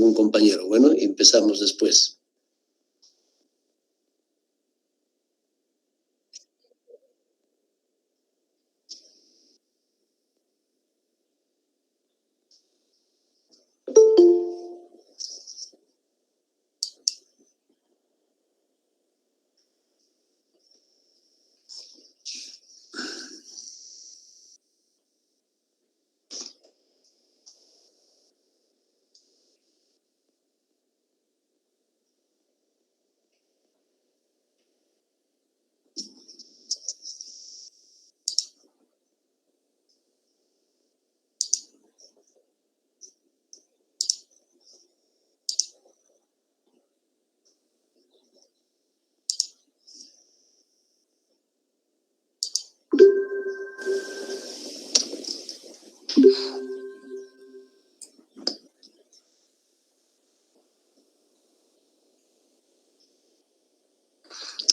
algún compañero. Bueno, empezamos después.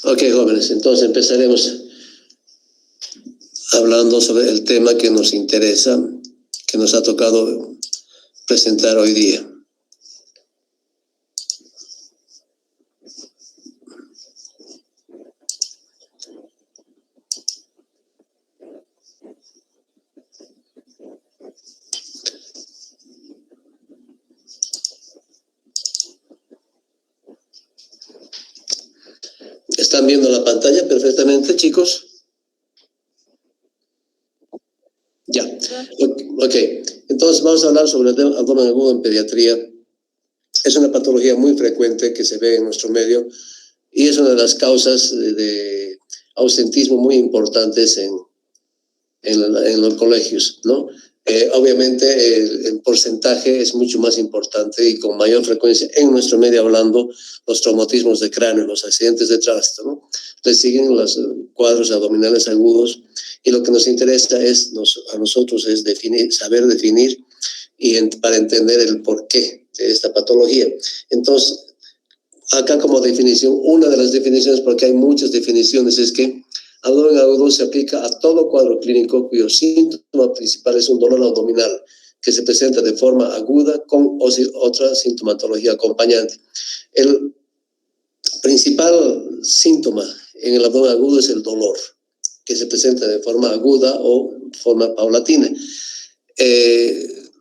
Ok, jóvenes, entonces empezaremos hablando sobre el tema que nos interesa, que nos ha tocado presentar hoy día. ¿Están viendo la pantalla perfectamente, chicos? Ya. Ok. Entonces vamos a hablar sobre el abdomen agudo en pediatría. Es una patología muy frecuente que se ve en nuestro medio y es una de las causas de ausentismo muy importantes en los colegios, ¿no? Obviamente el porcentaje es mucho más importante y con mayor frecuencia en nuestro medio hablando los traumatismos de cráneo, los accidentes de tránsito, ¿no? Le siguen los cuadros abdominales agudos y lo que nos interesa a nosotros es saber definir para entender el porqué de esta patología. Entonces, acá como definición, una de las definiciones, porque hay muchas definiciones, es que abdomen agudo se aplica a todo cuadro clínico cuyo síntoma principal es un dolor abdominal que se presenta de forma aguda con otra sintomatología acompañante. El principal síntoma en el abdomen agudo es el dolor, que se presenta de forma aguda o forma paulatina.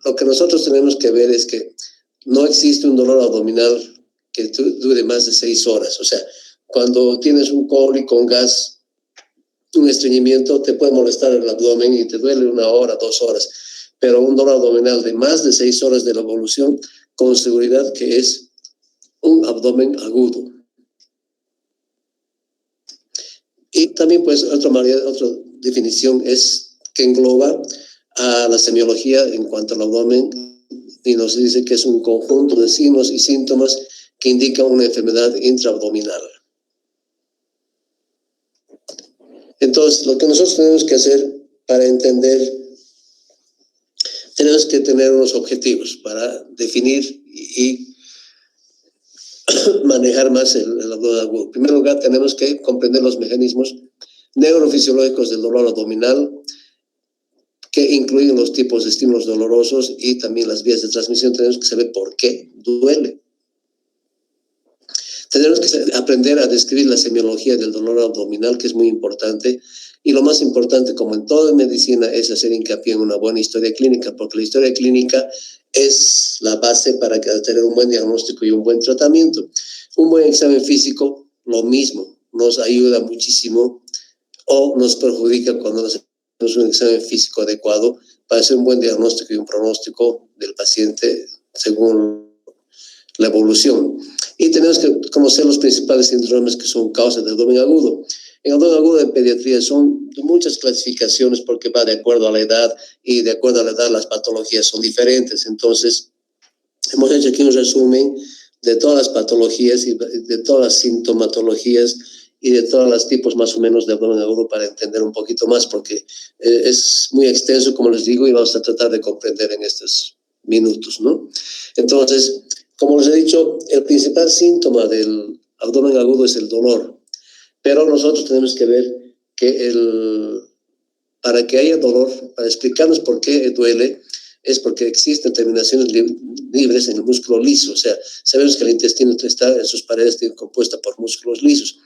Lo que nosotros tenemos que ver es que no existe un dolor abdominal que dure más de 6 horas. O sea, cuando tienes un cólico con gas, un estreñimiento, te puede molestar el abdomen y te duele 1 hora, 2 horas. Pero un dolor abdominal de más de 6 horas de la evolución, con seguridad que es un abdomen agudo. Y también, pues, otra definición es que engloba a la semiología en cuanto al abdomen y nos dice que es un conjunto de signos y síntomas que indican una enfermedad intraabdominal. Entonces, lo que nosotros tenemos que hacer para entender, tenemos que tener unos objetivos para definir y manejar más el abdomen agudo. En primer lugar, tenemos que comprender los mecanismos neurofisiológicos del dolor abdominal, que incluyen los tipos de estímulos dolorosos y también las vías de transmisión. Tenemos que saber por qué duele. Tenemos que aprender a describir la semiología del dolor abdominal, que es muy importante. Y lo más importante, como en toda medicina, es hacer hincapié en una buena historia clínica, porque la historia clínica es la base para tener un buen diagnóstico y un buen tratamiento. Un buen examen físico, lo mismo, nos ayuda muchísimo o nos perjudica cuando no hacemos un examen físico adecuado para hacer un buen diagnóstico y un pronóstico del paciente según la evolución. Y tenemos que conocer los principales síndromes que son causas del abdomen agudo. En abdomen agudo en pediatría son muchas clasificaciones porque va de acuerdo a la edad y de acuerdo a la edad las patologías son diferentes. Entonces, hemos hecho aquí un resumen de todas las patologías y de todas las sintomatologías y de todos los tipos más o menos de abdomen agudo para entender un poquito más porque es muy extenso, como les digo, y vamos a tratar de comprender en estos minutos, ¿no? Entonces, como les he dicho, el principal síntoma del abdomen agudo es el dolor, pero nosotros tenemos que ver que para que haya dolor, para explicarnos por qué duele, es porque existen terminaciones libres en el músculo liso. O sea, sabemos que el intestino está en sus paredes compuesta por músculos lisos.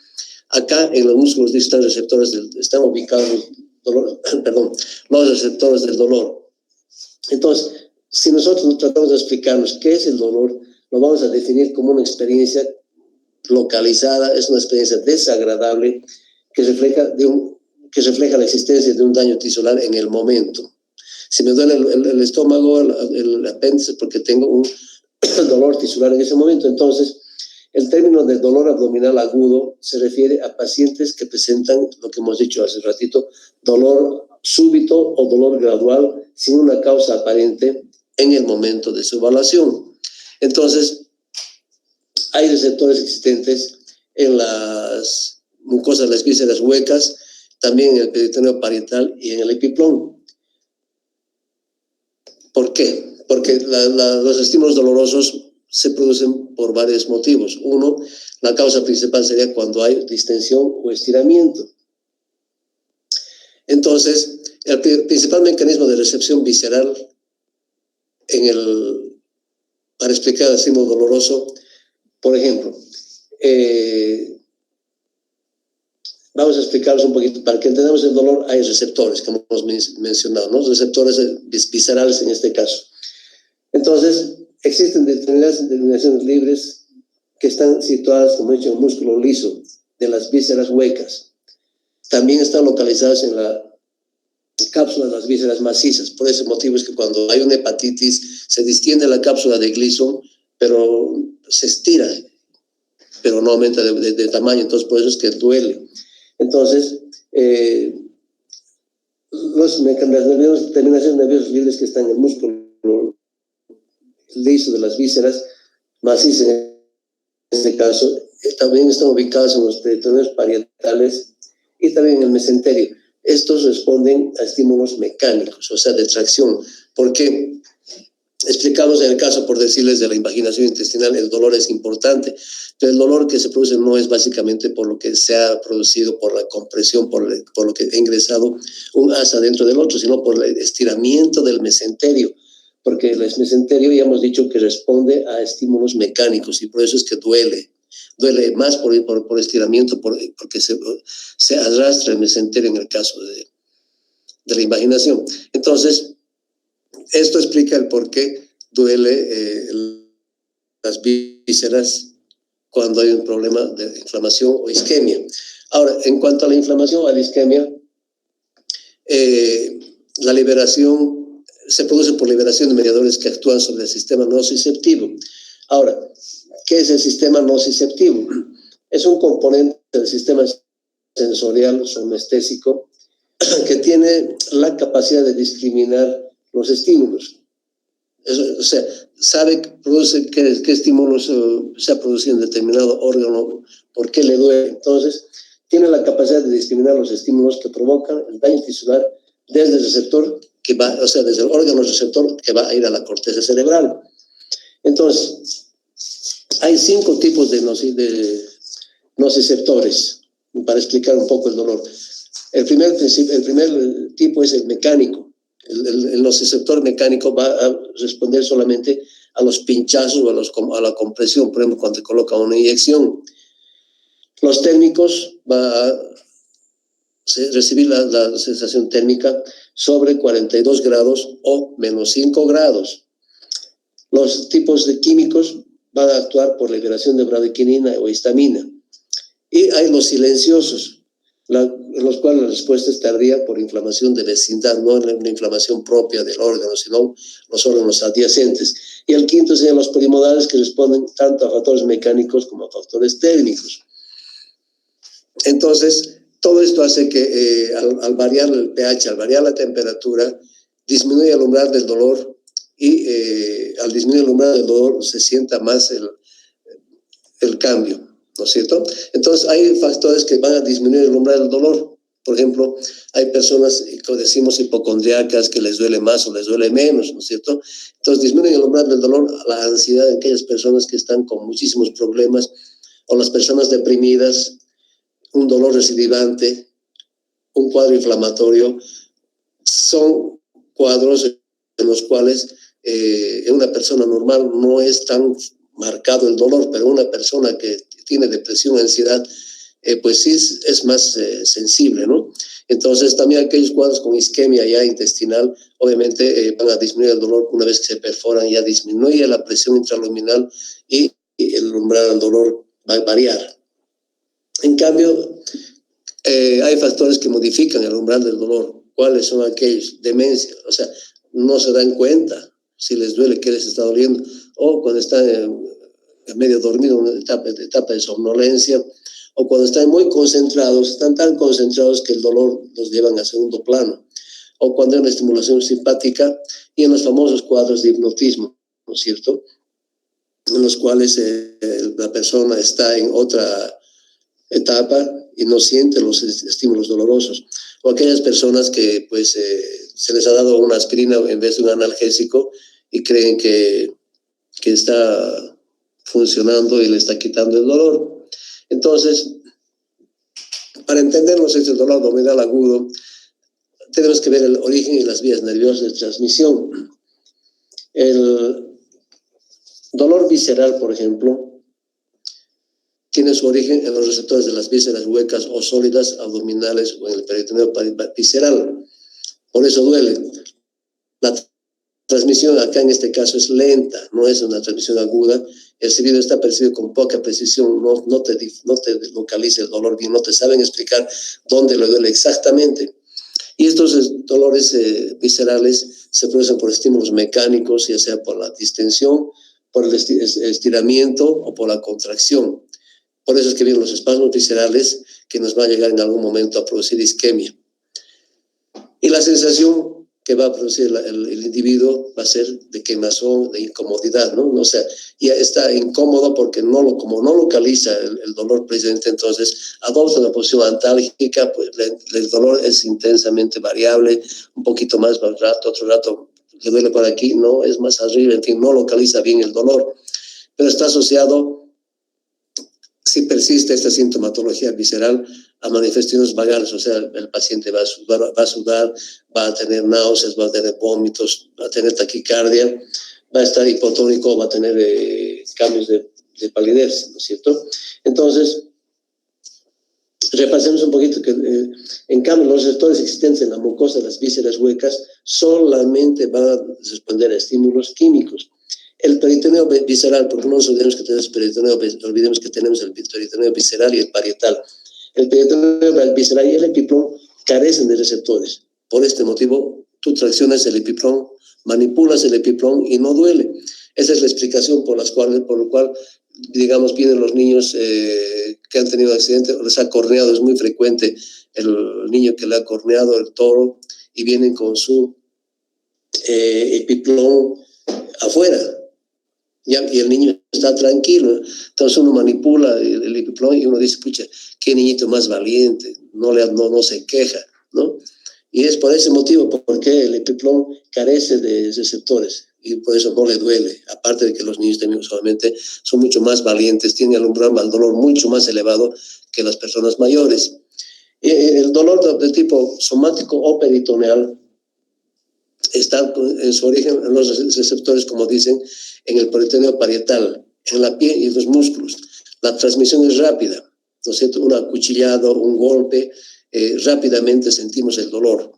Acá en los músculos lisos están receptores están ubicados los receptores del dolor. Entonces, si nosotros tratamos de explicarnos qué es el dolor, lo vamos a definir como una experiencia localizada, es una experiencia desagradable que refleja la existencia de un daño tisular en el momento. Si me duele el estómago, el apéndice, porque tengo un dolor tisular en ese momento. Entonces, el término de dolor abdominal agudo se refiere a pacientes que presentan, lo que hemos dicho hace ratito, dolor súbito o dolor gradual sin una causa aparente en el momento de su evaluación. Entonces, hay receptores existentes en las mucosas, las vísceras huecas, también en el peritoneo parietal y en el epiplón. ¿Por qué? Porque los estímulos dolorosos se producen por varios motivos. Uno, la causa principal sería cuando hay distensión o estiramiento. Entonces, el principal mecanismo de recepción visceral para explicar el estímulo doloroso, por ejemplo, vamos a explicarles un poquito. Para que entendamos el dolor, hay receptores, como hemos mencionado, ¿no? Receptores viscerales en este caso. Entonces, existen determinadas terminaciones libres que están situadas, como he dicho, en el músculo liso de las vísceras huecas. También están localizadas en la cápsula de las vísceras macizas. Por ese motivo es que cuando hay una hepatitis, se distiende la cápsula de Gleason, pero se estira, pero no aumenta de tamaño. Entonces, por eso es que duele. Entonces, las terminaciones nerviosas libres que están en el músculo liso de las vísceras macizas, en este caso, también están ubicados en los peritoneos parietales y también en el mesenterio. Estos responden a estímulos mecánicos, o sea, de tracción. ¿Por qué? Explicamos en el caso, por decirles, de la invaginación intestinal, el dolor es importante, pero el dolor que se produce no es básicamente por lo que se ha producido por la compresión, por lo que ha ingresado un asa dentro del otro, sino por el estiramiento del mesenterio, porque el mesenterio ya hemos dicho que responde a estímulos mecánicos y por eso es que duele más por estiramiento, porque se arrastra el mesenterio en el caso de la invaginación. Entonces, esto explica el por qué duele las vísceras cuando hay un problema de inflamación o isquemia. Ahora, en cuanto a la inflamación o a la isquemia, la liberación se produce por liberación de mediadores que actúan sobre el sistema nociceptivo. Ahora, ¿qué es el sistema nociceptivo? Es un componente del sistema sensorial somestésico que tiene la capacidad de discriminar los estímulos. O sea, sabe qué estímulos se ha producido en determinado órgano, por qué le duele. Entonces, tiene la capacidad de discriminar los estímulos que provocan el daño tisular desde el receptor que va, o sea, desde el órgano receptor que va a ir a la corteza cerebral. Entonces, hay 5 tipos de nociceptores, para explicar un poco el dolor. El primer tipo es el mecánico. El nociceptor mecánico va a responder solamente a los pinchazos o a la compresión, por ejemplo, cuando te coloca una inyección. Los térmicos va a recibir la sensación térmica sobre 42 grados o menos 5 grados. Los tipos de químicos van a actuar por liberación de bradykinin o histamina. Y hay los silenciosos, en los cuales la respuesta es tardía por inflamación de vecindad, no la inflamación propia del órgano, sino los órganos adyacentes. Y el quinto serían los polimodales, que responden tanto a factores mecánicos como a factores térmicos. Entonces, todo esto hace que al variar el pH, al variar la temperatura, disminuye el umbral del dolor y al disminuir el umbral del dolor se sienta más el cambio, ¿no es cierto? Entonces, hay factores que van a disminuir el umbral del dolor. Por ejemplo, hay personas que decimos hipocondriacas que les duele más o les duele menos, ¿no es cierto? Entonces, disminuye el umbral del dolor, la ansiedad en aquellas personas que están con muchísimos problemas o las personas deprimidas, un dolor recidivante, un cuadro inflamatorio, son cuadros en los cuales en una persona normal no es tan marcado el dolor, pero una persona que tiene depresión, ansiedad, pues sí es más sensible, ¿no? Entonces también aquellos cuadros con isquemia ya intestinal, obviamente van a disminuir el dolor una vez que se perforan, ya disminuye la presión intraluminal y el umbral del dolor va a variar. En cambio, hay factores que modifican el umbral del dolor. ¿Cuáles son aquellos? Demencia, o sea, no se dan cuenta si les duele, qué les está doliendo, o cuando están medio dormidos, una etapa de somnolencia, o cuando están muy concentrados, están tan concentrados que el dolor los llevan a segundo plano, o cuando hay una estimulación simpática, y en los famosos cuadros de hipnotismo, ¿no es cierto?, en los cuales la persona está en otra etapa y no siente los estímulos dolorosos, o aquellas personas que pues se les ha dado una aspirina en vez de un analgésico y creen que está funcionando y le está quitando el dolor. Entonces, para entender los hechos del dolor abdominal agudo, tenemos que ver el origen y las vías nerviosas de transmisión. El dolor visceral, por ejemplo, tiene su origen en los receptores de las vísceras huecas o sólidas abdominales o en el peritoneo visceral. Por eso duele. La transmisión acá en este caso es lenta, no es una transmisión aguda. El silbido está percibido con poca precisión, no te localiza el dolor bien, no te saben explicar dónde le duele exactamente. Y estos dolores viscerales se producen por estímulos mecánicos, ya sea por la distensión, por el estiramiento o por la contracción. Por eso es que vienen los espasmos viscerales que nos van a llegar en algún momento a producir isquemia. Y la sensación que va a producir el individuo va a ser de quemazón, de incomodidad, ¿no? O sea, ya está incómodo porque como no localiza el dolor precisamente, entonces adopta una posición antálgica, pues el dolor es intensamente variable, un poquito más un rato, otro rato le duele por aquí, no, es más arriba, en fin, no localiza bien el dolor, pero está asociado, si persiste esta sintomatología visceral, a manifestaciones vagales, o sea, el paciente va a sudar, va a tener náuseas, va a tener vómitos, va a tener taquicardia, va a estar hipotónico, va a tener cambios de palidez, ¿no es cierto? Entonces, repasemos un poquito que, en cambio, los receptores existentes en la mucosa de las vísceras huecas solamente van a responder a estímulos químicos. El peritoneo visceral, porque no nos olvidemos que tenemos peritoneo, olvidemos que tenemos el peritoneo visceral y el parietal. El peritoneo visceral y el epiplón carecen de receptores. Por este motivo, tú traccionas el epiplón, manipulas el epiplón y no duele. Esa es la explicación por la cual, digamos, vienen los niños que han tenido accidentes, les ha corneado, es muy frecuente el niño que le ha corneado el toro y vienen con su epiplón afuera. ¿Ya? Y el niño está tranquilo, entonces uno manipula el epiplón y uno dice, pucha, qué niñito más valiente, no se queja, ¿no? Y es por ese motivo, porque el epiplón carece de receptores y por eso no le duele, aparte de que los niños también usualmente son mucho más valientes, tienen el umbral del dolor mucho más elevado que las personas mayores. El dolor de tipo somático o peritoneal está en su origen en los receptores, como dicen, en el peritoneo parietal, en la piel y en los músculos. La transmisión es rápida, ¿no es cierto? Un acuchillado, un golpe, rápidamente sentimos el dolor.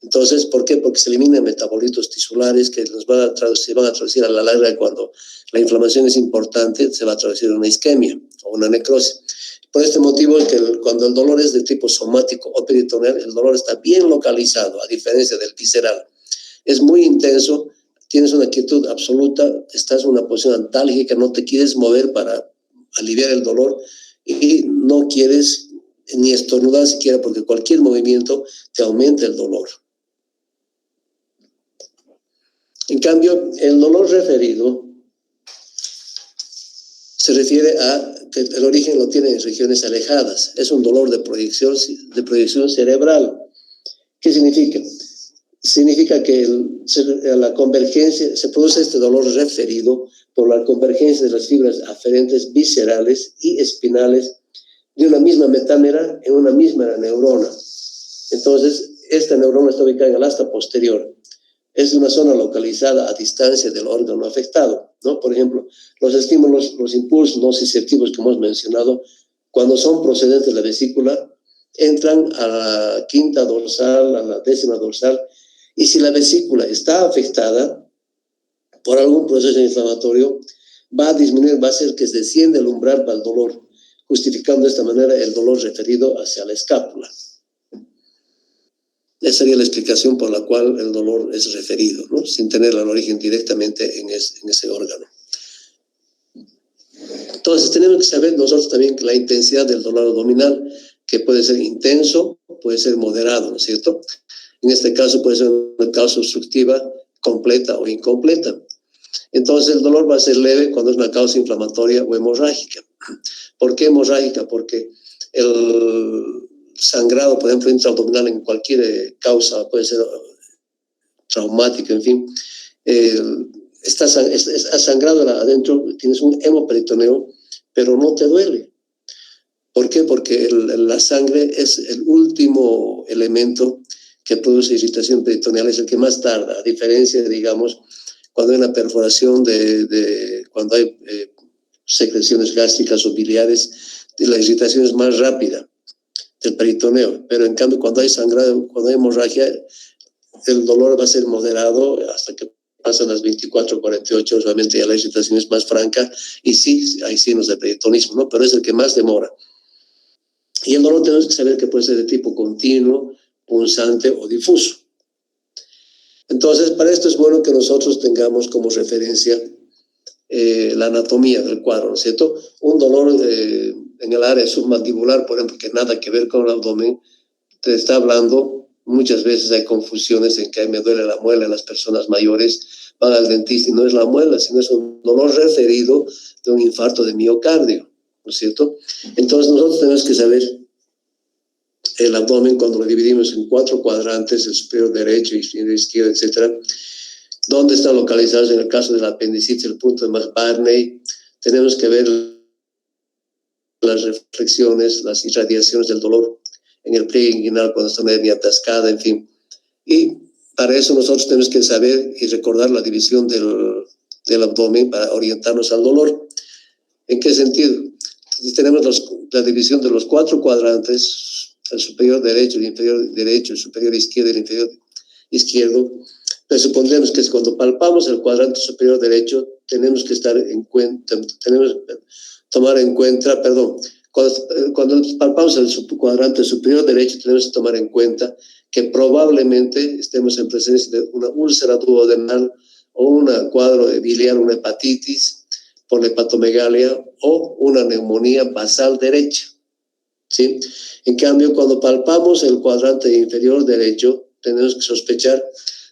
Entonces, ¿por qué? Porque se eliminan metabolitos tisulares que se van a traducir a la larga cuando la inflamación es importante, se va a traducir en una isquemia o una necrosis. Por este motivo es que cuando el dolor es de tipo somático o peritoneal, el dolor está bien localizado, a diferencia del visceral. Es muy intenso, tienes una quietud absoluta, estás en una posición antálgica, no te quieres mover para aliviar el dolor y no quieres ni estornudar siquiera porque cualquier movimiento te aumenta el dolor. En cambio, el dolor referido se refiere a que el origen lo tiene en regiones alejadas. Es un dolor de proyección cerebral. ¿Qué significa? Significa que la convergencia, se produce este dolor referido por la convergencia de las fibras aferentes viscerales y espinales de una misma metámera en una misma neurona. Entonces, esta neurona está ubicada en el asta posterior. es una zona localizada a distancia del órgano afectado, ¿no? Por ejemplo, los estímulos, los impulsos nociceptivos que hemos mencionado, cuando son procedentes de la vesícula, entran a la quinta dorsal, a la décima dorsal, y si la vesícula está afectada por algún proceso inflamatorio, va a disminuir, va a hacer que descienda el umbral para el dolor, justificando de esta manera el dolor referido hacia la escápula. Esa sería la explicación por la cual el dolor es referido, ¿no? Sin tener el origen directamente en ese órgano. Entonces tenemos que saber nosotros también que la intensidad del dolor abdominal, que puede ser intenso, puede ser moderado, ¿no es cierto? En este caso puede ser una causa obstructiva completa o incompleta. Entonces el dolor va a ser leve cuando es una causa inflamatoria o hemorrágica. ¿Por qué hemorrágica? Porque el sangrado, por ejemplo, intraabdominal en cualquier causa, puede ser traumática, en fin, está sangrado adentro, tienes un hemoperitoneo, pero no te duele. ¿Por qué? Porque la sangre es el último elemento que produce irritación peritoneal, es el que más tarda, a diferencia, digamos, cuando hay una perforación cuando hay secreciones gástricas o biliares, la irritación es más rápida del peritoneo, pero en cambio cuando hay sangrado, cuando hay hemorragia, el dolor va a ser moderado hasta que pasan las 24 o 48 horas, obviamente ya la irritación es más franca y sí, hay signos de peritonismo, ¿no? Pero es el que más demora. Y el dolor tenemos que saber que puede ser de tipo continuo, punzante o difuso. Entonces, para esto es bueno que nosotros tengamos como referencia la anatomía del cuadro, ¿no es cierto? Un dolor en el área submandibular, por ejemplo, que nada que ver con el abdomen, te está hablando, muchas veces hay confusiones en que me duele la muela en las personas mayores, van al dentista y no es la muela, sino es un dolor referido de un infarto de miocardio, ¿no es cierto? Entonces nosotros tenemos que saber el abdomen cuando lo dividimos en 4 cuadrantes, el superior derecho, inferior izquierdo, etcétera. ¿Dónde están localizados? En el caso de la apendicitis, el punto de Barney, tenemos que ver las reflexiones, las irradiaciones del dolor en el pliegue inguinal cuando está una hernia atascada, en fin. Y para eso nosotros tenemos que saber y recordar la división del abdomen para orientarnos al dolor. ¿En qué sentido? Si tenemos la división de los 4 cuadrantes, el superior derecho, el inferior derecho, el superior izquierdo y el inferior izquierdo, pues supondremos que cuando palpamos el cuadrante superior derecho, tenemos que tomar en cuenta, cuando palpamos el cuadrante superior derecho, tenemos que tomar en cuenta que probablemente estemos en presencia de una úlcera duodenal o un cuadro biliar, una hepatitis por la hepatomegalia o una neumonía basal derecha, ¿sí? En cambio, cuando palpamos el cuadrante inferior derecho, tenemos que sospechar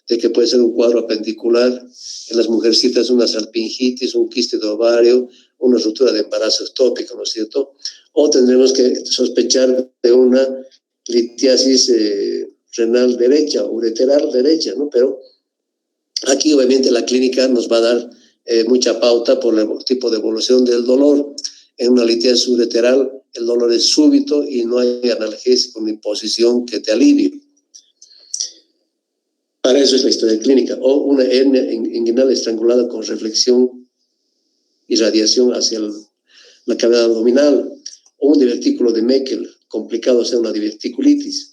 de que puede ser un cuadro apendicular, en las mujercitas una salpingitis, un quiste de ovario, una ruptura de embarazo ectópico, ¿no es cierto? O tendremos que sospechar de una litiasis renal derecha, ureteral derecha, ¿no? Pero aquí obviamente la clínica nos va a dar mucha pauta por el tipo de evolución del dolor. En una litiasis ureteral el dolor es súbito y no hay analgésico ni posición que te alivie. Para eso es la historia clínica. O una hernia inguinal estrangulada con reflexión y radiación hacia la cavidad abdominal. O un divertículo de Meckel, complicado sea una diverticulitis.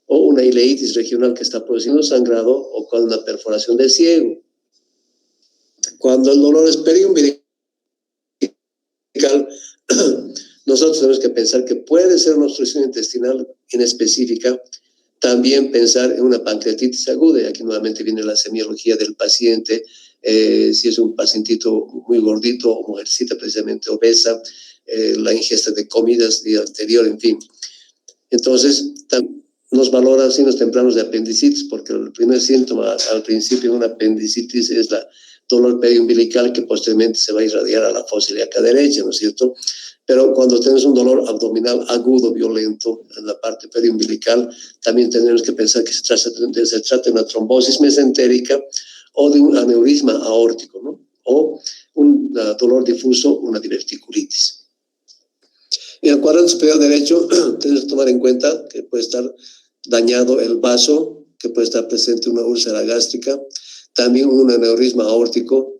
O una ileitis regional que está produciendo sangrado o con una perforación del ciego. Cuando el dolor es periumbilical, nosotros tenemos que pensar que puede ser una obstrucción intestinal inespecífica. También pensar en una pancreatitis aguda, y aquí nuevamente viene la semiología del paciente, si es un pacientito muy gordito o mujercita precisamente obesa, la ingesta de comidas día anterior, en fin. Entonces, nos valoran signos tempranos de apendicitis, porque el primer síntoma al principio de una apendicitis es la dolor periumbilical que posteriormente se va a irradiar a la fosa ilíaca derecha, ¿no es cierto? Pero cuando tenemos un dolor abdominal agudo, violento, en la parte periumbilical, también tenemos que pensar que se trata de una trombosis mesentérica o de un aneurisma aórtico, ¿no? O un dolor difuso, una diverticulitis. En el cuadrante superior derecho tenemos que tomar en cuenta que puede estar dañado el vaso que puede estar presente una úlcera gástrica, también un aneurisma aórtico,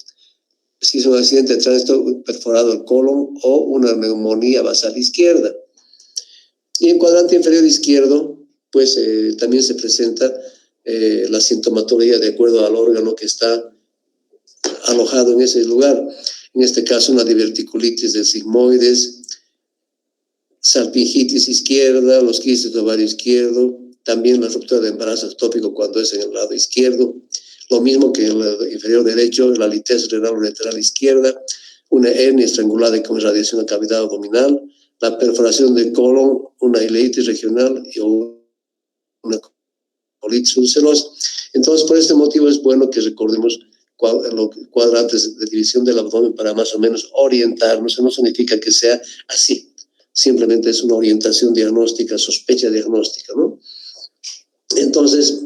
si es un accidente de tránsito perforado el colon o una neumonía basal izquierda. Y en cuadrante inferior izquierdo, pues también se presenta la sintomatología de acuerdo al órgano que está alojado en ese lugar. En este caso, una diverticulitis del sigmoides, salpingitis izquierda, los quistes de ovario izquierdo, también la ruptura de embarazo ectópico cuando es en el lado izquierdo, lo mismo que en el inferior derecho, la litiasis renal lateral izquierda, una hernia estrangulada con irradiación a cavidad abdominal, la perforación del colon, una ileitis regional y una colitis ulcerosa. Entonces, por este motivo es bueno que recordemos los cuadrantes de división del abdomen para más o menos orientarnos. No significa que sea así, simplemente es una orientación diagnóstica, sospecha diagnóstica, ¿no? Entonces,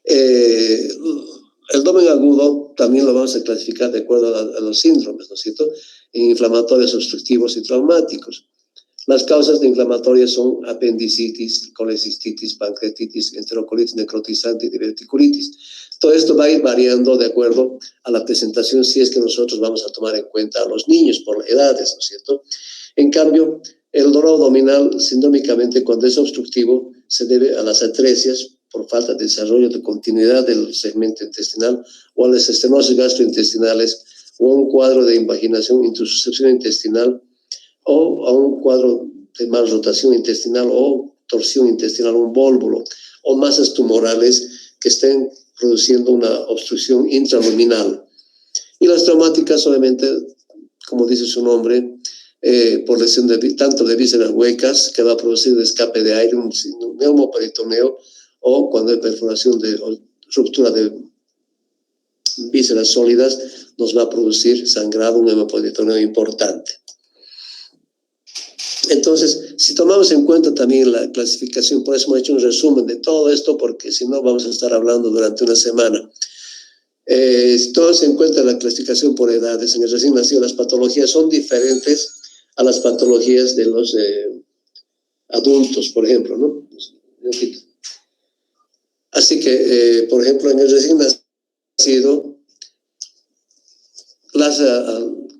el abdomen agudo también lo vamos a clasificar de acuerdo a los síndromes, ¿no es cierto? Inflamatorios, obstructivos y traumáticos. Las causas de inflamatorias son apendicitis, colecistitis, pancreatitis, enterocolitis necrotizante y diverticulitis. Todo esto va a ir variando de acuerdo a la presentación si es que nosotros vamos a tomar en cuenta a los niños por edades, ¿no es cierto? En cambio, el dolor abdominal sindrómicamente cuando es obstructivo se debe a las atresias por falta de desarrollo de continuidad del segmento intestinal o a las estenosis gastrointestinales o a un cuadro de invaginación, intususcepción intestinal o a un cuadro de malrotación intestinal o torsión intestinal, un vólvulo, o masas tumorales que estén produciendo una obstrucción intraluminal. Y las traumáticas, obviamente, como dice su nombre, por lesión tanto de vísceras huecas, que va a producir un escape de aire, un neumoperitoneo, o cuando hay perforación o ruptura de vísceras sólidas, nos va a producir sangrado, un neumoperitoneo importante. Entonces, si tomamos en cuenta también la clasificación, por eso hemos hecho un resumen de todo esto, porque si no vamos a estar hablando durante una semana. Si tomamos en cuenta la clasificación por edades, en el recién nacido las patologías son diferentes a las patologías de los adultos, por ejemplo, ¿no? Así que, por ejemplo, en el recién nacido, las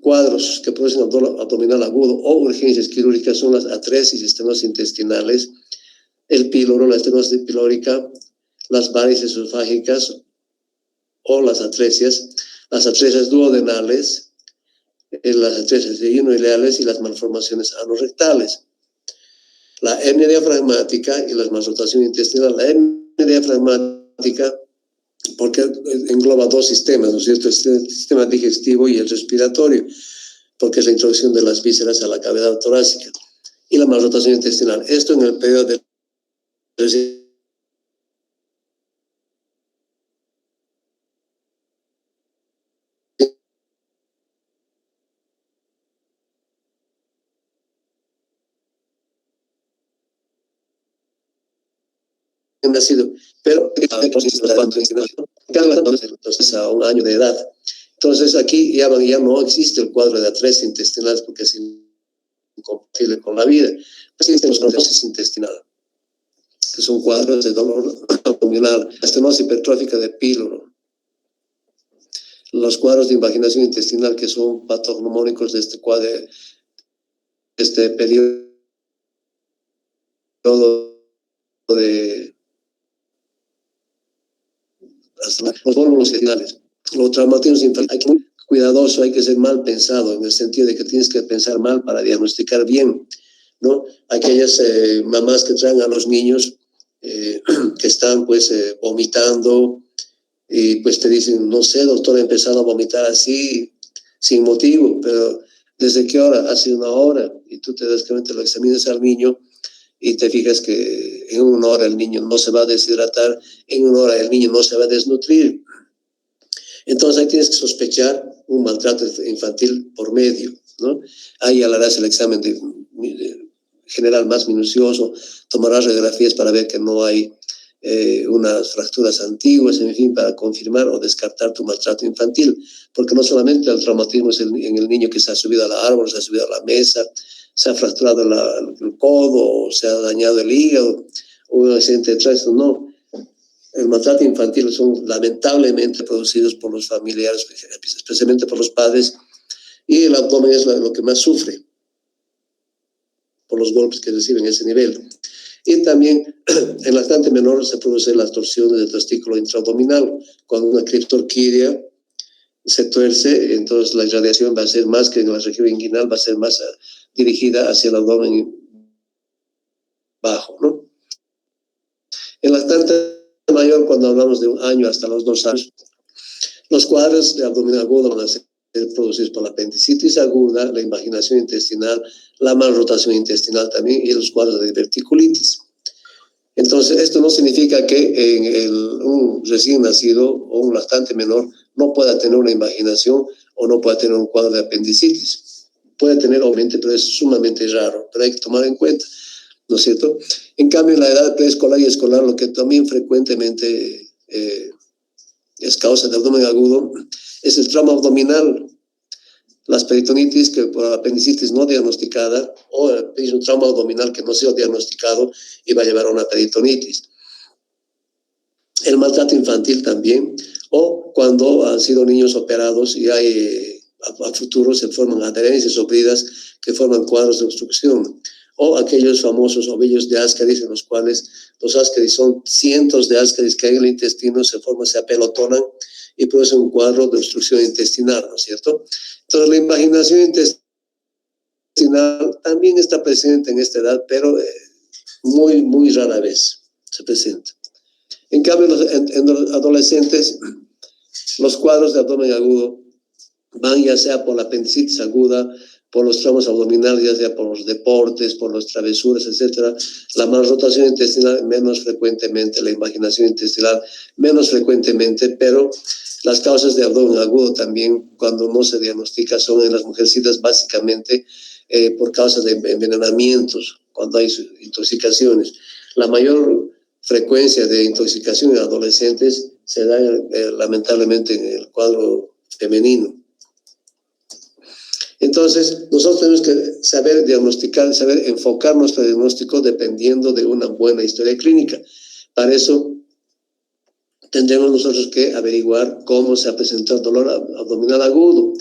cuadros que producen abdominal agudo o urgencias quirúrgicas son las atresis, estenosis intestinales, el píloro, la estenosis pilórica, las varices esofágicas o las atresias duodenales, las atresias ileales y las malformaciones anorrectales. La hernia diafragmática y la malrotación intestinal. La hernia diafragmática porque engloba dos sistemas, ¿no es cierto? El sistema digestivo y el respiratorio, porque es la introducción de las vísceras a la cavidad torácica. Y la malrotación intestinal. Esto en el periodo de nacido, pero entonces a un año de edad. Entonces aquí ya no existe el cuadro de atresia intestinal porque es incompatible con la vida. Existen los necrosis intestinal, que son cuadros de dolor abdominal, estenosis hipertrófica de píloro. Los cuadros de invaginación intestinal que son patognomónicos de este cuadro, de este periodo de los vólvulos intestinales. Los traumatismos infantiles, hay que ser muy cuidadoso, hay que ser mal pensado, en el sentido de que tienes que pensar mal para diagnosticar bien, ¿no? Aquellas mamás que traen a los niños que están pues vomitando y pues te dicen, no sé, doctor, he empezado a vomitar así, sin motivo, pero ¿desde qué hora? Hace una hora, y tú te das cuenta, lo examinas al niño y te fijas que en una hora el niño no se va a deshidratar, en una hora el niño no se va a desnutrir. Entonces ahí tienes que sospechar un maltrato infantil por medio, ¿no? Ahí harás el examen general más minucioso, tomarás radiografías para ver que no hay unas fracturas antiguas, en fin, para confirmar o descartar tu maltrato infantil, porque no solamente el traumatismo es en el niño que se ha subido al árbol, se ha subido a la mesa, se ha fracturado el codo, o se ha dañado el hígado, o un accidente de tránsito, no. el maltrato infantil son lamentablemente producidos por los familiares, especialmente por los padres, y el abdomen es lo que más sufre por los golpes que reciben a ese nivel. Y también en lactante menor se produce las torsiones del testículo intraabdominal. Cuando una criptorquidia se tuerce, entonces la irradiación va a ser más que en la región inguinal, va a ser más dirigida hacia el abdomen bajo, ¿no? En lactante mayor, cuando hablamos de 1 año hasta los 2 años, los cuadros de abdomen agudo van a ser producidos por la apendicitis aguda, la invaginación intestinal, la malrotación intestinal también y los cuadros de diverticulitis. Entonces, esto no significa que en un recién nacido o un lactante menor no pueda tener una invaginación o no pueda tener un cuadro de apendicitis. Puede tener, obviamente, pero es sumamente raro, pero hay que tomar en cuenta, ¿no es cierto? En cambio, en la edad preescolar y escolar, lo que también frecuentemente es causa de abdomen agudo es el trauma abdominal, las peritonitis que por apendicitis no diagnosticada o es un trauma abdominal que no ha sido diagnosticado y va a llevar a una peritonitis. El maltrato infantil también, o cuando han sido niños operados y hay a futuro se forman adherencias o bridas que forman cuadros de obstrucción, o aquellos famosos ovillos de Ascaris en los cuales los Ascaris son cientos de Ascaris que hay en el intestino, se forman, se apelotonan y producen un cuadro de obstrucción intestinal, ¿no es cierto? Entonces la invaginación intestinal también está presente en esta edad, pero muy, muy rara vez se presenta. En cambio, en los adolescentes, los cuadros de abdomen agudo van ya sea por la apendicitis aguda, por los traumas abdominales, ya sea por los deportes, por las travesuras, etc. La malrotación intestinal menos frecuentemente, la invaginación intestinal menos frecuentemente, pero las causas de abdomen agudo también, cuando no se diagnostica, son en las mujercitas básicamente por causa de envenenamientos, cuando hay intoxicaciones. La mayor frecuencia de intoxicación en adolescentes se da lamentablemente en el cuadro femenino. Entonces, nosotros tenemos que saber diagnosticar, saber enfocar nuestro diagnóstico dependiendo de una buena historia clínica. Para eso, tendremos nosotros que averiguar cómo se ha presentado el dolor abdominal agudo,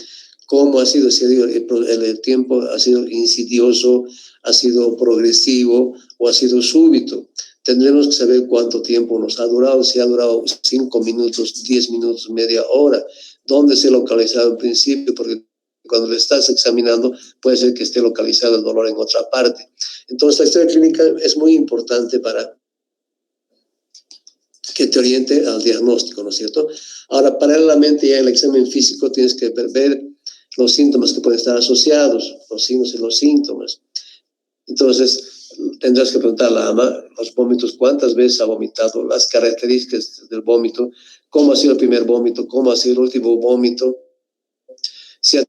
cómo ha sido, si el tiempo ha sido insidioso, ha sido progresivo o ha sido súbito. Tendremos que saber cuánto tiempo nos ha durado, si ha durado 5 minutos, 10 minutos, media hora, dónde se ha localizado en principio, porque cuando le estás examinando puede ser que esté localizado el dolor en otra parte. Entonces la historia clínica es muy importante para que te oriente al diagnóstico, ¿no es cierto? Ahora, paralelamente ya en el examen físico tienes que ver los síntomas que pueden estar asociados, los signos y los síntomas. Entonces, tendrás que preguntar a la ama los vómitos, cuántas veces ha vomitado, las características del vómito, cómo ha sido el primer vómito, cómo ha sido el último vómito, si ha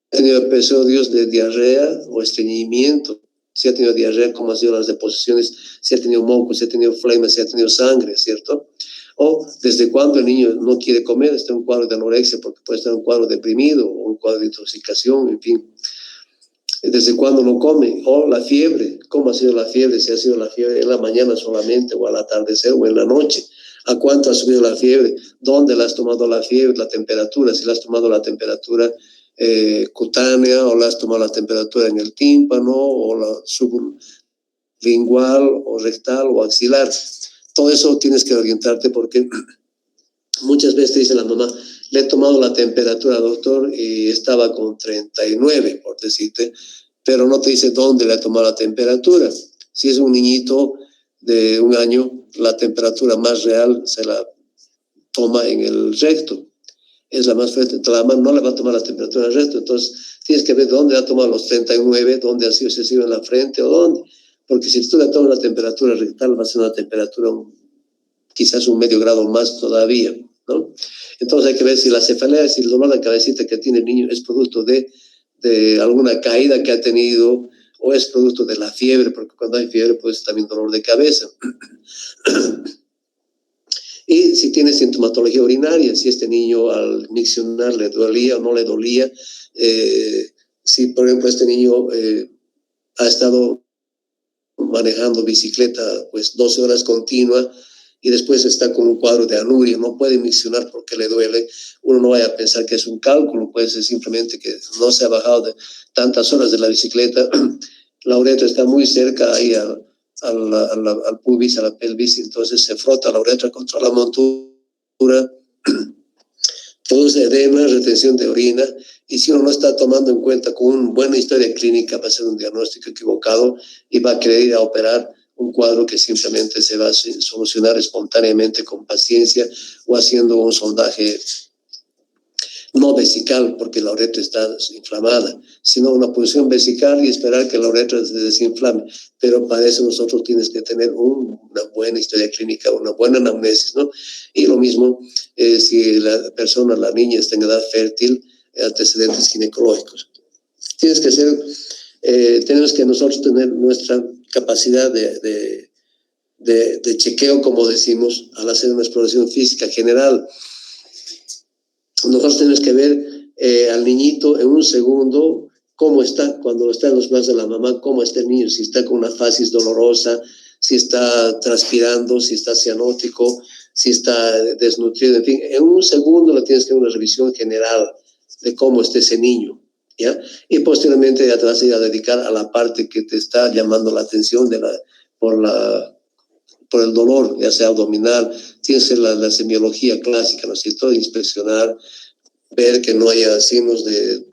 tenido episodios de diarrea o estreñimiento, si ha tenido diarrea, cómo han sido las deposiciones, si ha tenido moco, si ha tenido flema, si ha tenido sangre, ¿cierto? O desde cuándo el niño no quiere comer, está en un cuadro de anorexia, porque puede estar en un cuadro deprimido o un cuadro de intoxicación, en fin. Desde cuándo no come, o la fiebre, cómo ha sido la fiebre, si ha sido la fiebre en la mañana solamente, o al atardecer, o en la noche, a cuánto ha subido la fiebre, dónde la has tomado la fiebre, la temperatura, si la has tomado la temperatura cutánea, o la has tomado la temperatura en el tímpano, o la sublingual, o rectal, o axilar. Todo eso tienes que orientarte porque muchas veces te dice la mamá, le he tomado la temperatura, doctor, y estaba con 39, por decirte, pero no te dice dónde le ha tomado la temperatura. Si es un niñito de 1 año, la temperatura más real se la toma en el recto. Es la más fuerte. La mamá no le va a tomar la temperatura en el recto. Entonces, tienes que ver dónde ha tomado los 39, dónde ha sido excesivo en la frente o dónde. Porque si tú le tomas la temperatura rectal, va a ser una temperatura quizás un medio grado más todavía, ¿no? Entonces hay que ver si la cefalea, si el dolor de cabecita que tiene el niño es producto de alguna caída que ha tenido o es producto de la fiebre, porque cuando hay fiebre pues también dolor de cabeza. Y si tiene sintomatología urinaria, si este niño al miccionar le dolía o no le dolía, si por ejemplo este niño ha estado manejando bicicleta pues 12 horas continuas y después está con un cuadro de anuria, no puede miccionar porque le duele, uno no vaya a pensar que es un cálculo, puede ser simplemente que no se ha bajado de tantas horas de la bicicleta, la uretra está muy cerca ahí al pubis, a la pelvis, entonces se frota la uretra contra la montura, produce edema, retención de orina, y si uno no está tomando en cuenta con una buena historia clínica, va a ser un diagnóstico equivocado y va a querer ir a operar un cuadro que simplemente se va a solucionar espontáneamente con paciencia o haciendo un sondaje no vesical porque la uretra está inflamada, sino una punción vesical y esperar que la uretra se desinflame. Pero para eso nosotros tienes que tener una buena historia clínica, una buena anamnesis, ¿no? Y lo mismo si la persona, la niña está en edad fértil, antecedentes ginecológicos. Tenemos que nosotros tener nuestra capacidad de chequeo, como decimos, al hacer una exploración física general. Nosotros tenemos que ver al niñito en un segundo cómo está, cuando está en los brazos de la mamá, cómo está el niño, si está con una fasis dolorosa, si está transpirando, si está cianótico, si está desnutrido, en fin, en un segundo le tienes que dar una revisión general de cómo está ese niño, ¿ya? Y posteriormente ya te vas a ir a dedicar a la parte que te está llamando la atención por el dolor, ya sea abdominal, tienes que hacer la semiología clásica, ¿no es cierto? Inspeccionar, ver que no haya signos de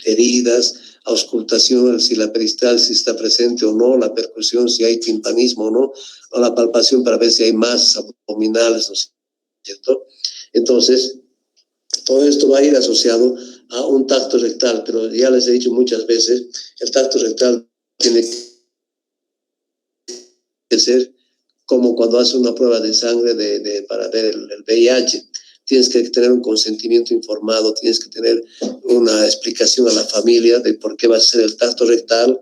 heridas, auscultación, si la peristalsis está presente o no, la percusión, si hay timpanismo o no, o la palpación para ver si hay masas abdominales, ¿no es cierto? Entonces, todo esto va a ir asociado a un tacto rectal, pero ya les he dicho muchas veces, el tacto rectal tiene que ser como cuando haces una prueba de sangre para ver el VIH. Tienes que tener un consentimiento informado, tienes que tener una explicación a la familia de por qué va a ser el tacto rectal,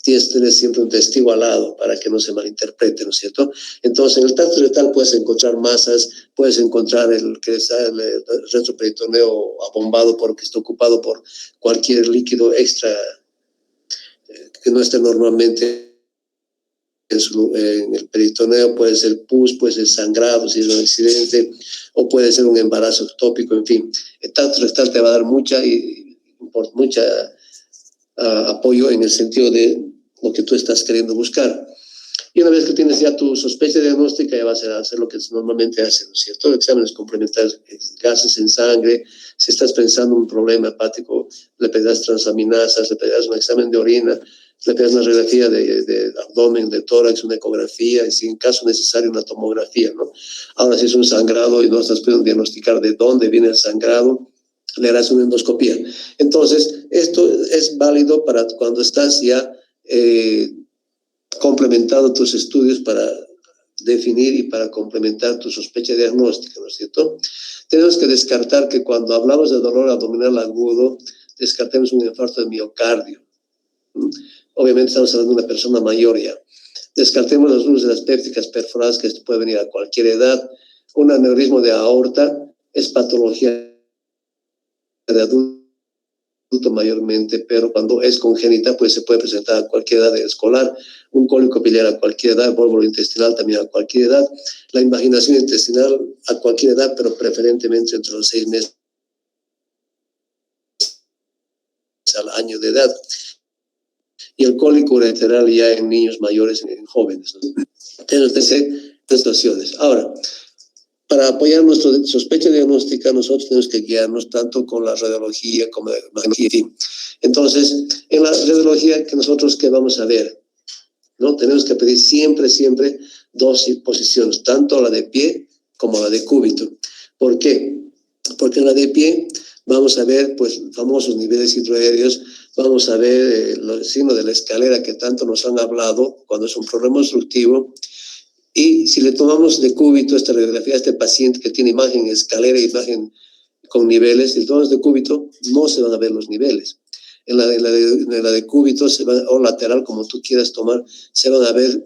tienes que tener siempre un testigo al lado para que no se malinterprete, ¿no es cierto? Entonces, en el tacto rectal puedes encontrar masas, puedes encontrar el retroperitoneo abombado porque está ocupado por cualquier líquido extra que no esté normalmente en el peritoneo, puede ser pus, puede ser sangrado si es un accidente, o puede ser un embarazo ectópico, en fin. El tacto rectal te va a dar mucha apoyo en el sentido de lo que tú estás queriendo buscar. Y una vez que tienes ya tu sospecha diagnóstica, ya vas a hacer lo que normalmente haces, ¿no es cierto? Exámenes complementarios, gases en sangre. Si estás pensando en un problema hepático, le pedirás transaminasas, le pedirás un examen de orina, le pedirás una radiografía de abdomen, de tórax, una ecografía, y si en caso necesario una tomografía, ¿no? Ahora, si es un sangrado y no estás pudiendo diagnosticar de dónde viene el sangrado, le harás una endoscopía. Entonces, esto es válido para cuando estás ya complementando tus estudios para definir y para complementar tu sospecha diagnóstica, ¿no es cierto? Tenemos que descartar que cuando hablamos de dolor abdominal agudo, descartemos un infarto de miocardio. Obviamente estamos hablando de una persona mayor ya. Descartemos las úlceras pépticas perforadas, que esto puede venir a cualquier edad. Un aneurismo de aorta es patología de adulto mayormente, pero cuando es congénita, pues se puede presentar a cualquier edad escolar. Un cólico biliar a cualquier edad, bólvulo intestinal también a cualquier edad. La invaginación intestinal a cualquier edad, pero preferentemente entre los 6 meses al año de edad. Y el cólico ureteral ya en niños mayores, en jóvenes, ¿no? Tenemos situaciones. Ahora, para apoyar nuestra sospecha diagnóstica, nosotros tenemos que guiarnos tanto con la radiología como la imagenología. Entonces, en la radiología, ¿qué vamos a ver? ¿No? Tenemos que pedir siempre 2 posiciones, tanto la de pie como la de cúbito. ¿Por qué? Porque en la de pie vamos a ver, pues, famosos niveles hidroaéreos, vamos a ver los signos de la escalera que tanto nos han hablado cuando es un problema obstructivo. Y si le tomamos de cúbito esta radiografía a este paciente que tiene imagen escalera e imagen con niveles, si le tomamos de cúbito, no se van a ver los niveles. En la de cúbito o lateral, como tú quieras tomar, se van a ver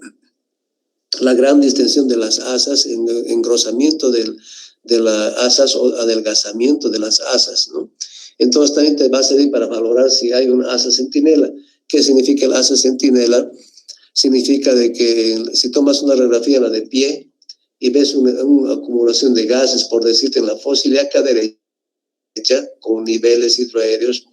la gran distensión de las asas, engrosamiento de las asas o adelgazamiento de las asas, ¿no? Entonces también te va a servir para valorar si hay una asa centinela. ¿Qué significa el asa centinela? Significa de que si tomas una radiografía, la de pie, y ves una acumulación de gases, por decirte, en la fosa ilíaca derecha, con niveles hidroaéreos.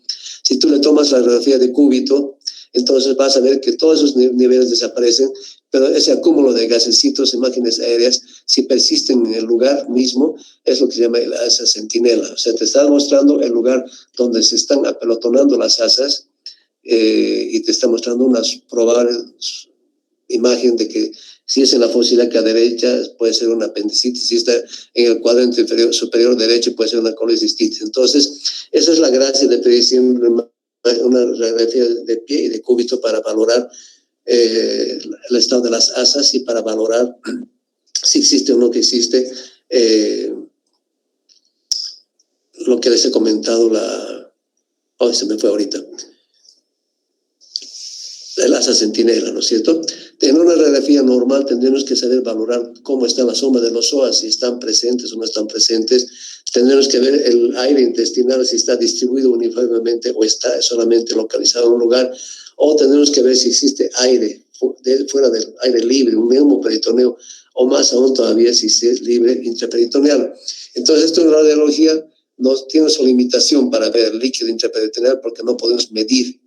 Si tú le tomas la radiografía de cúbito, entonces vas a ver que todos esos niveles desaparecen, pero ese acúmulo de gasecitos, imágenes aéreas, si persisten en el lugar mismo, es lo que se llama el asa centinela. O sea, te está mostrando el lugar donde se están apelotonando las asas, y te está mostrando una probable imagen de que si es en la fosa ilíaca derecha puede ser una apendicitis, si está en el cuadrante superior derecho puede ser una colecistitis. Entonces, esa es la gracia de pedir siempre una radiografía de pie y de cúbito para valorar el estado de las asas y para valorar si existe o no que existe lo que les he comentado, se me fue ahorita, el asa centinela, ¿no es cierto? En una radiografía normal tendremos que saber valorar cómo está la sombra de los psoas, si están presentes o no están presentes. Tendremos que ver el aire intestinal, si está distribuido uniformemente o está solamente localizado en un lugar, o tendremos que ver si existe aire fuera del aire libre, un neumoperitoneo, o más aún todavía si es libre intraperitoneal. Entonces, esto en radiología no tiene su limitación para ver el líquido intraperitoneal porque no podemos medir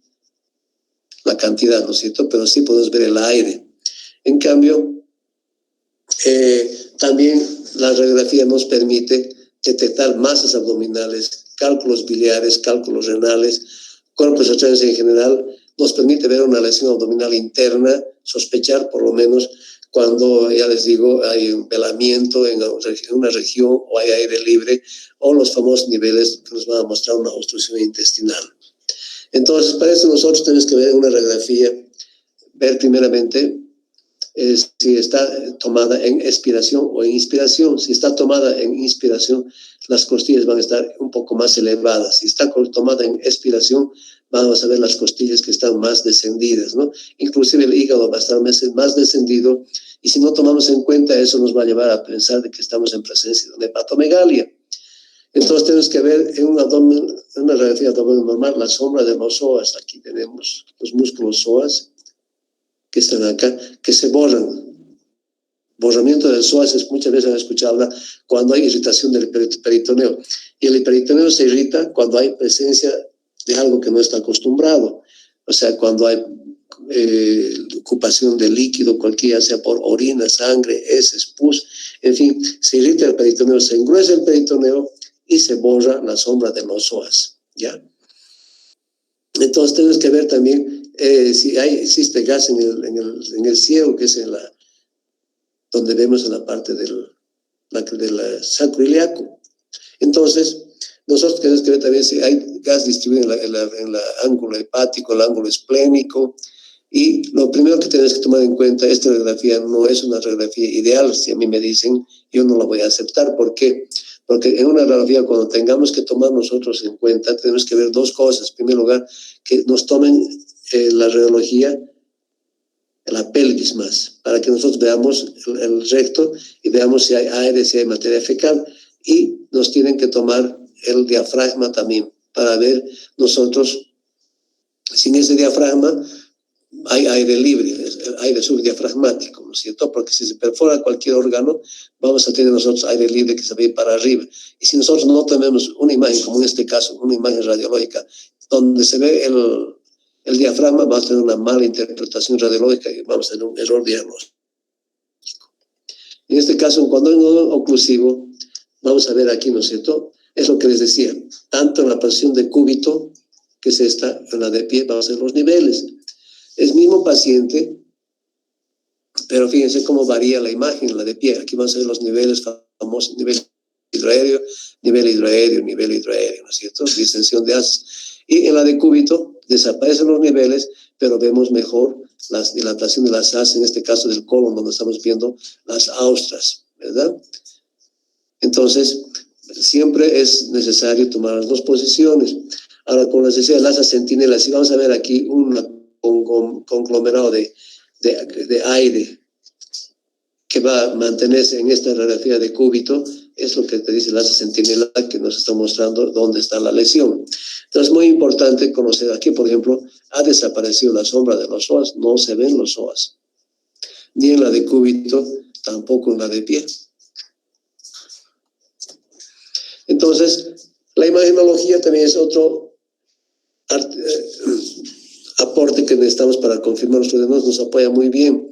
la cantidad, ¿no es cierto? Pero sí podemos ver el aire. En cambio, también la radiografía nos permite detectar masas abdominales, cálculos biliares, cálculos renales, cuerpos extraños en general. Nos permite ver una lesión abdominal interna, sospechar por lo menos cuando, ya les digo, hay un velamiento en una región o hay aire libre, o los famosos niveles que nos van a mostrar una obstrucción intestinal. Entonces, para eso nosotros tenemos que ver una radiografía, ver primeramente si está tomada en expiración o en inspiración. Si está tomada en inspiración, las costillas van a estar un poco más elevadas. Si está tomada en expiración, vamos a ver las costillas que están más descendidas, ¿no? Inclusive el hígado va a estar más descendido, y si no tomamos en cuenta eso, nos va a llevar a pensar de que estamos en presencia de una hepatomegalia. Entonces tenemos que ver en un abdomen, en una radiografía abdominal normal, la sombra de los psoas. Aquí tenemos los músculos psoas que están acá, que se borran. Borramiento del psoas es, muchas veces han escuchado hablar cuando hay irritación del peritoneo. Y el peritoneo se irrita cuando hay presencia de algo que no está acostumbrado. O sea, cuando hay ocupación de líquido, cualquiera, sea por orina, sangre, heces, pus, en fin, se irrita el peritoneo, se engruesa el peritoneo y se borra la sombra de los psoas, ¿ya? Entonces tenemos que ver también si existe gas en el ciego, que es donde vemos en la parte del sacro ilíaco. Entonces, nosotros tenemos que ver también si hay gas distribuido en el ángulo hepático, el ángulo esplénico. Y lo primero que tenemos que tomar en cuenta, esta radiografía no es una radiografía ideal. Si a mí me dicen, yo no la voy a aceptar. ¿Por qué? Porque en una radiografía, cuando tengamos que tomar nosotros en cuenta, tenemos que ver dos cosas. En primer lugar, que nos tomen la radiología, la pelvis más, para que nosotros veamos el recto y veamos si hay aire, si hay materia fecal. Y nos tienen que tomar el diafragma también, para ver nosotros, sin ese diafragma, hay aire libre, aire subdiafragmático, ¿no es cierto? Porque si se perfora cualquier órgano, vamos a tener nosotros aire libre que se ve para arriba. Y si nosotros no tenemos una imagen, como en este caso, una imagen radiológica, donde se ve el diafragma, vamos a tener una mala interpretación radiológica y vamos a tener un error diagnóstico. En este caso, cuando hay un nodo oclusivo, vamos a ver aquí, ¿no es cierto? Es lo que les decía, tanto en la posición de cúbito, que es esta, en la de pie, vamos a ver los niveles. Es mismo paciente, pero fíjense cómo varía la imagen, la de pie. Aquí vamos a ver los niveles famosos, nivel hidroaéreo, ¿no es cierto? Distensión de asas. Y en la de cúbito desaparecen los niveles, pero vemos mejor la dilatación de las asas, en este caso del colon, donde estamos viendo las austras, ¿verdad? Entonces, siempre es necesario tomar las dos posiciones. Ahora, con la necesidad del asa centinela, si vamos a ver aquí un conglomerado de aire que va a mantenerse en esta radiografía de cúbito, es lo que te dice el asa centinela, que nos está mostrando dónde está la lesión. Entonces, es muy importante conocer aquí, por ejemplo, ha desaparecido la sombra de los psoas, no se ven los psoas, ni en la de cúbito, tampoco en la de pie. Entonces, la imagenología también es otro aporte que necesitamos para confirmar nuestro diagnóstico, nos apoya muy bien.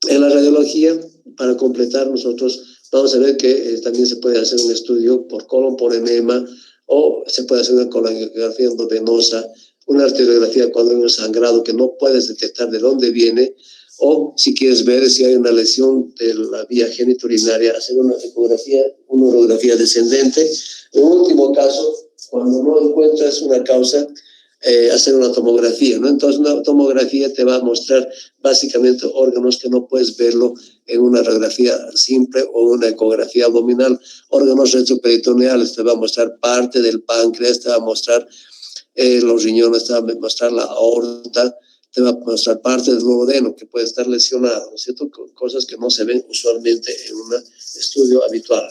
En la radiología, para completar, nosotros vamos a ver que también se puede hacer un estudio por colon, por enema, o se puede hacer una colangografía endovenosa, una arteriografía cuando hay un sangrado que no puedes detectar de dónde viene, o si quieres ver si hay una lesión de la vía genitourinaria, hacer una ecografía, una urografía descendente. En último caso, cuando no encuentras una causa, hacer una tomografía, ¿no? Entonces, una tomografía te va a mostrar básicamente órganos que no puedes verlo en una radiografía simple o una ecografía abdominal. Órganos retroperitoneales, te va a mostrar parte del páncreas, te va a mostrar los riñones, te va a mostrar la aorta, te va a mostrar parte del duodeno que puede estar lesionado, ¿no es cierto? Cosas que no se ven usualmente en un estudio habitual.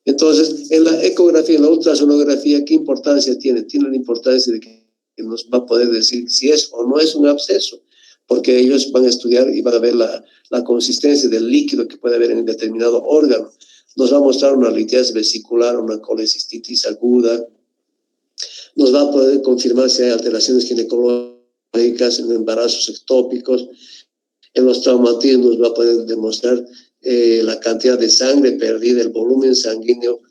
Entonces, en la ecografía, en la ultrasonografía, ¿qué importancia tiene? Tiene la importancia de que nos va a poder decir si es o no es un absceso, porque ellos van a estudiar y van a ver la consistencia del líquido que puede haber en determinado órgano. Nos va a mostrar una litiasis vesicular, una colecistitis aguda, nos va a poder confirmar si hay alteraciones ginecológicas en embarazos ectópicos, en los traumatismos va a poder demostrar la cantidad de sangre perdida, el volumen sanguíneo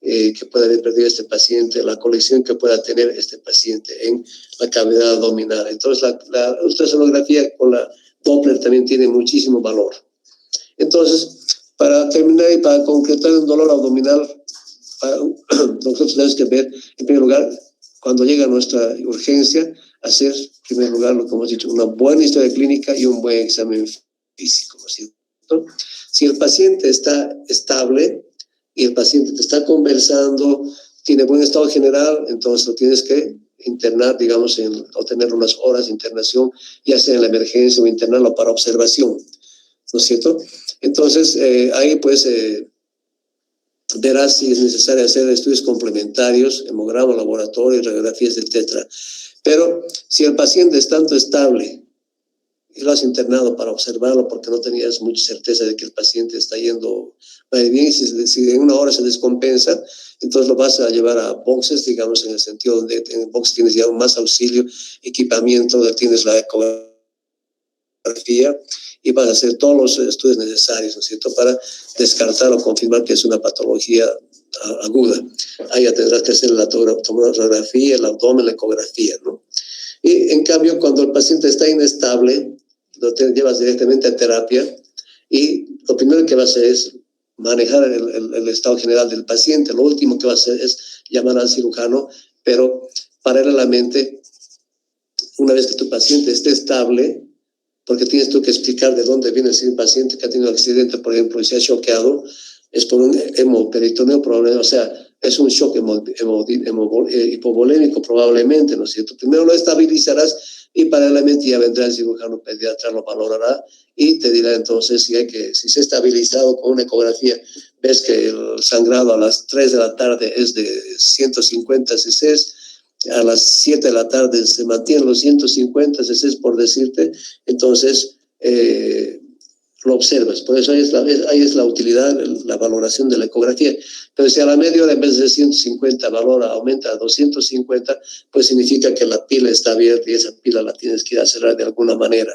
que puede haber perdido este paciente, la colección que pueda tener este paciente en la cavidad abdominal. Entonces, la ultrasonografía con la Doppler también tiene muchísimo valor. Entonces, para terminar y para concretar un dolor abdominal, nosotros tenemos que ver, en primer lugar, cuando llega nuestra urgencia, hacer, en primer lugar, lo que hemos dicho, una buena historia clínica y un buen examen físico, ¿no es cierto? Si el paciente está estable y el paciente te está conversando, tiene buen estado general, entonces lo tienes que internar, digamos, o tener unas horas de internación, ya sea en la emergencia o internarlo para observación, ¿no es cierto? Entonces, ahí pues verás si es necesario hacer estudios complementarios, hemograma, laboratorio, radiografías, etc. Pero si el paciente es tanto estable y lo has internado para observarlo porque no tenías mucha certeza de que el paciente está yendo bien, si en una hora se descompensa, entonces lo vas a llevar a boxes, digamos, en el sentido donde en el box tienes ya más auxilio, equipamiento, donde tienes la ecografía y vas a hacer todos los estudios necesarios, ¿no es cierto?, para descartar o confirmar que es una patología aguda. Ahí ya tendrás que hacer la tomografía, el abdomen, la ecografía, ¿no? Y en cambio, cuando el paciente está inestable, lo llevas directamente a terapia y lo primero que va a hacer es manejar el estado general del paciente. Lo último que va a hacer es llamar al cirujano, pero paralelamente, una vez que tu paciente esté estable, porque tienes tú que explicar de dónde viene ese paciente que ha tenido un accidente, por ejemplo, y se ha choqueado, es por un hemoperitoneo probablemente, o sea, es un shock hipovolémico probablemente, ¿no es cierto? Primero lo estabilizarás y paralelamente ya vendrá el cirujano pediatra, lo valorará y te dirá entonces si se ha estabilizado con una ecografía, ves que el sangrado a las 3 de la tarde es de 150 cc, a las 7 de la tarde se mantienen los 150 cc por decirte, entonces lo observas. Por eso ahí es la utilidad, la valoración de la ecografía. Pero si a la media hora en vez de 150 aumenta a 250, pues significa que la pila está abierta y esa pila la tienes que ir a cerrar de alguna manera.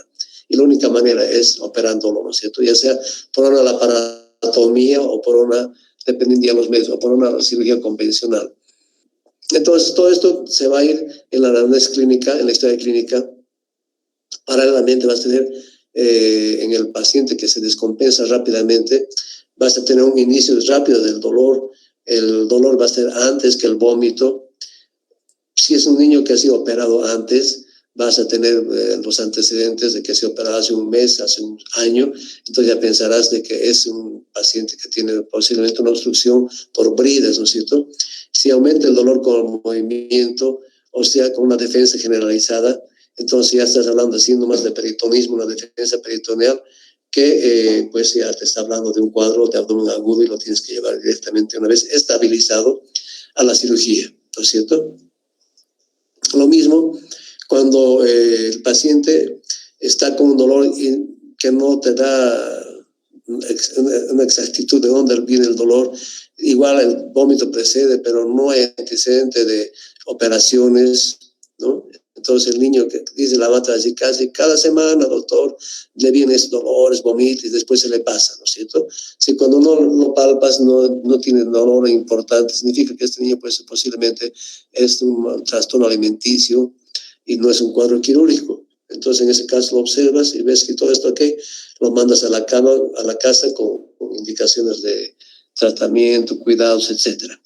Y la única manera es operándolo, ¿no es cierto? Ya sea por una laparotomía o por una, dependiendo de los medios, o por una cirugía convencional. Entonces, todo esto se va a ir en la anamnesis clínica, en la historia clínica. Paralelamente vas a tener en el paciente que se descompensa rápidamente, vas a tener un inicio rápido del dolor. El dolor va a ser antes que el vómito. Si es un niño que ha sido operado antes, vas a tener los antecedentes de que se operó hace un mes, hace un año, entonces ya pensarás de que es un paciente que tiene posiblemente una obstrucción por bridas, ¿no es cierto? Si aumenta el dolor con el movimiento, o sea, con una defensa generalizada, entonces ya estás hablando de síntomas de peritonismo, una defensa peritoneal, que pues ya te está hablando de un cuadro de abdomen agudo y lo tienes que llevar directamente, una vez estabilizado, a la cirugía, ¿no es cierto? Lo mismo cuando el paciente está con un dolor que no te da una exactitud de dónde viene el dolor. Igual el vómito precede, pero no hay antecedente de operaciones, ¿no? Entonces el niño que dice la mata así casi cada semana, doctor, le vienen dolores, vomita y después se le pasa, ¿no es cierto? Si cuando no lo palpas no tiene dolor importante, significa que este niño pues, posiblemente es un trastorno alimenticio y no es un cuadro quirúrgico. Entonces en ese caso lo observas y ves que todo esto aquí lo mandas a la casa con indicaciones de tratamiento, cuidados, etcétera.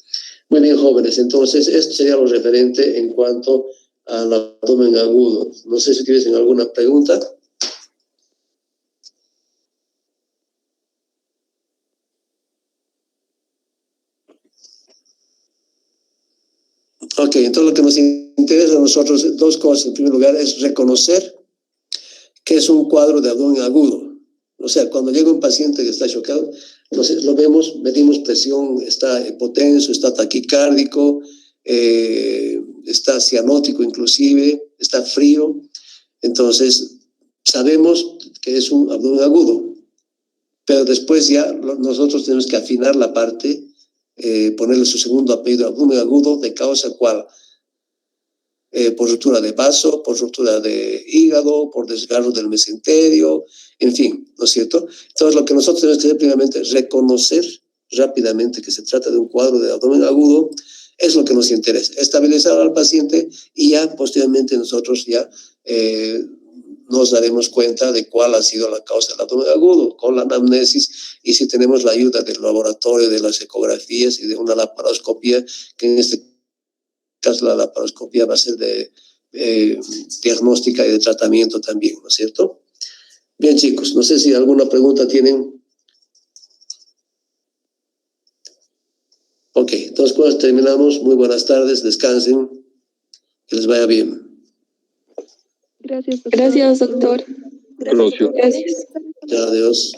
Muy bien, jóvenes, entonces esto sería lo referente en cuanto al abdomen agudo. No sé si tienes alguna pregunta. Ok, entonces lo que nos interesa a nosotros, dos cosas. En primer lugar, es reconocer que es un cuadro de abdomen agudo. O sea, cuando llega un paciente que está chocado, entonces lo vemos, medimos presión, está hipotenso, está taquicárdico, está cianótico inclusive, está frío. Entonces, sabemos que es un abdomen agudo, pero después ya nosotros tenemos que afinar la parte, ponerle su segundo apellido, abdomen agudo, de causa cual, por ruptura de vaso, por ruptura de hígado, por desgarro del mesenterio, en fin, ¿no es cierto? Entonces, lo que nosotros tenemos que hacer primeramente es reconocer rápidamente que se trata de un cuadro de abdomen agudo, es lo que nos interesa, estabilizar al paciente y ya posteriormente nosotros ya nos daremos cuenta de cuál ha sido la causa del abdomen agudo con la anamnesis y si tenemos la ayuda del laboratorio, de las ecografías y de una laparoscopía, que en este caso la laparoscopía va a ser de diagnóstica y de tratamiento también, ¿no es cierto? Bien, chicos, no sé si alguna pregunta tienen. Ok, entonces cuando terminamos, muy buenas tardes, descansen, que les vaya bien. Gracias, doctor. Gracias, doctor. Gracias. Gracias. Ya, adiós.